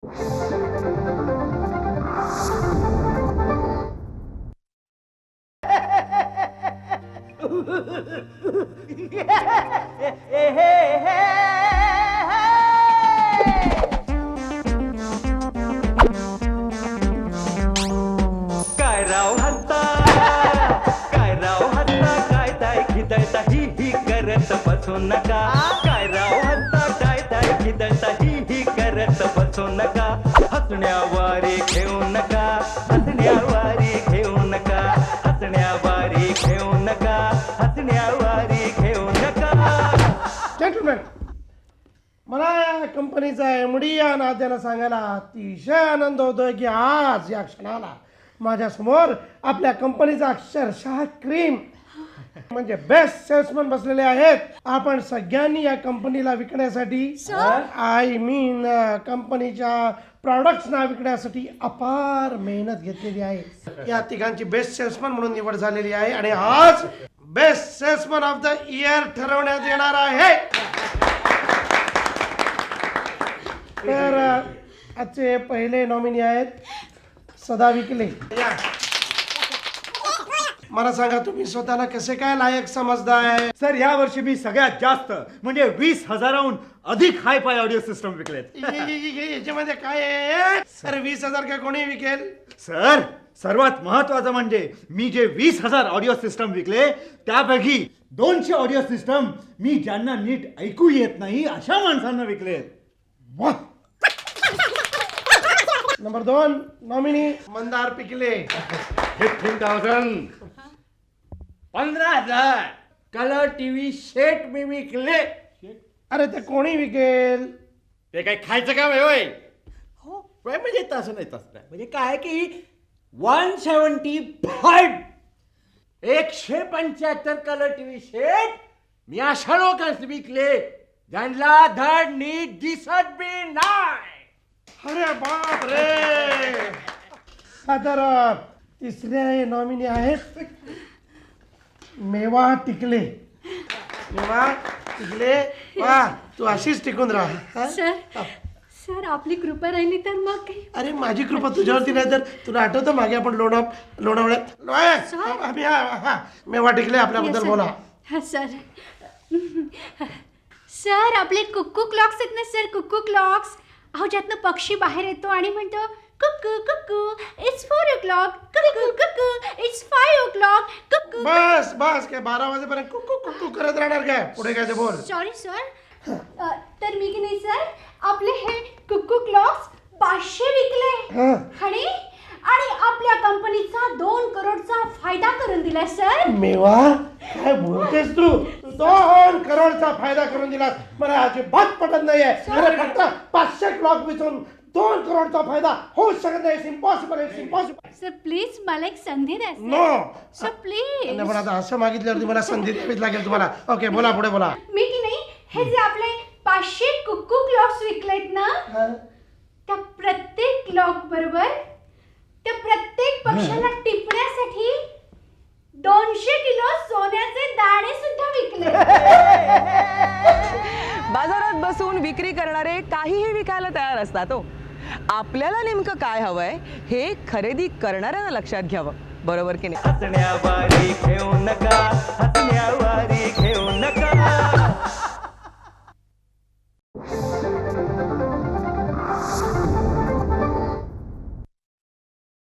काय राव हत्ता, काय राव हत्ता, काय ताय खिदळता ही करत बसू नका. काय राव हत्ता, काय ताय खिदळता ही करत बसू नका. हसण्यावारे घेऊ नका, हसण्यावारे घेऊ नका, हसण्यावारे घेऊ नका, हसण्यावारे घेऊ नका. जेंटलमॅन, मला या कंपनीचा एमडी या नात्यानं सांगायला अतिशय आनंद होतोय की आज या क्षणाला माझ्या समोर आपल्या कंपनीचा अक्षरशः क्रीम म्हणजे बेस्ट सेल्समन बसलेले आहेत. आपण सगळ्यांनी या कंपनीला विकण्यासाठी आय मीन कंपनीच्या प्रॉडक्ट्सना विकण्यासाठी अपार मेहनत घेतलेली आहे. या तिघांची बेस्ट सेल्समन म्हणून निवड झालेली आहे आणि आज best salesman of the year ठरवण्यात येणार आहे. तर आजचे पहिले नॉमिनी आहेत सदा विकले. मला सांगा तुम्ही स्वतःला कसे काय लायक समजताय? सर या वर्षी मी सगळ्यात जास्त म्हणजे 20,000हून अधिक हाय फाय ऑडिओ सिस्टम विकलेत. याच्यामध्ये काय आहे? सर 20,000 काय कोणी विकेल? सर सर्वात महत्वाचं म्हणजे मी जे 20,000 ऑडिओ सिस्टम विकले त्यापैकी 200 ऑडिओ सिस्टम मी ज्यांना नीट ऐकू येत नाही अशा माणसांना विकलेत. वाह! नंबर 2 नॉमिनी मंदार पिकले. 15,000 15,000 कलर टीव्ही सेट मी विकले. अरे ते कोणी विकेल? ते काय खायचं काम आहे होय? हो म्हणजे तसं नाही म्हणजे काय की 175 कलर टीव्ही सेट मी अशा लोकांना विकले ज्यांना धड नीट दिसत बी नाही. अरे बाप रे! हा तर तिसरे नॉमिनी आहेत मेवा टिकले. मेवा टिकले, वा तू अशीच टिकून राहा. सर आपली कृपा राहिली तर मग काही. अरे माझी कृपा तुझ्यावरती नाही तर तुला आठवतं मागे आपण लोणावळ्यात मेवा टिकले आपल्याबद्दल बोला. सर आपले कुक्कू क्लॉक्स आहेत ना सर, कुक्कू क्लॉक्स. अहो ज्यातनं पक्षी बाहेर येतो आणि म्हणतो कुक्कू कुक्कू it's 4 o'clock, Kukku Kukku it's 5 o'clock, कुक्कू. बस बस काय 12 वाजेपर्यंत कुक्कू कुक्कू करत राहणार काय? पुढे काय ते बोल. Sorry sir. तर मी की नाही सर आपले हे कुक्कू क्लॉक्स 500 विकले आणि आपल्या कंपनीचा 2 करोडचा फायदा करून दिला सर. मेवा काय बोलतेस तू? 2 करोडचा फायदा करून दिलास? मला अजिबात पटत नाहीये. अरे फक्त 500 क्लॉक विचून 2 करोडचा फायदा होऊ शकत नाही. इम्पॉसिबल. सर प्लीज मला एक संधी द्या नो सर प्लीज. पण आता असं मागितल्यावरती मला संधी द्यावीच लागेल तुम्हाला. ओके बोला, पुढे बोला. मी की नाही हे जे आपले 500 कुक्कू क्लॉक्स विकलेत ना त्या प्रत्येक क्लॉक बरोबर त्या प्रत्येक पक्षाला टिपण्यासाठी 200 किलो सोन्याचे दाणे सुद्धा विकले. बाजारात बसून विक्री करणारे काहीही विकायला तयार असतात. हो आपल्याला नेमकं काय हवंय हे खरेदी करणाऱ्यांना लक्षात घ्यावं, बरोबर की नाही? हसण्यावारे घेऊ नका, हसण्यावारे घेऊ नका.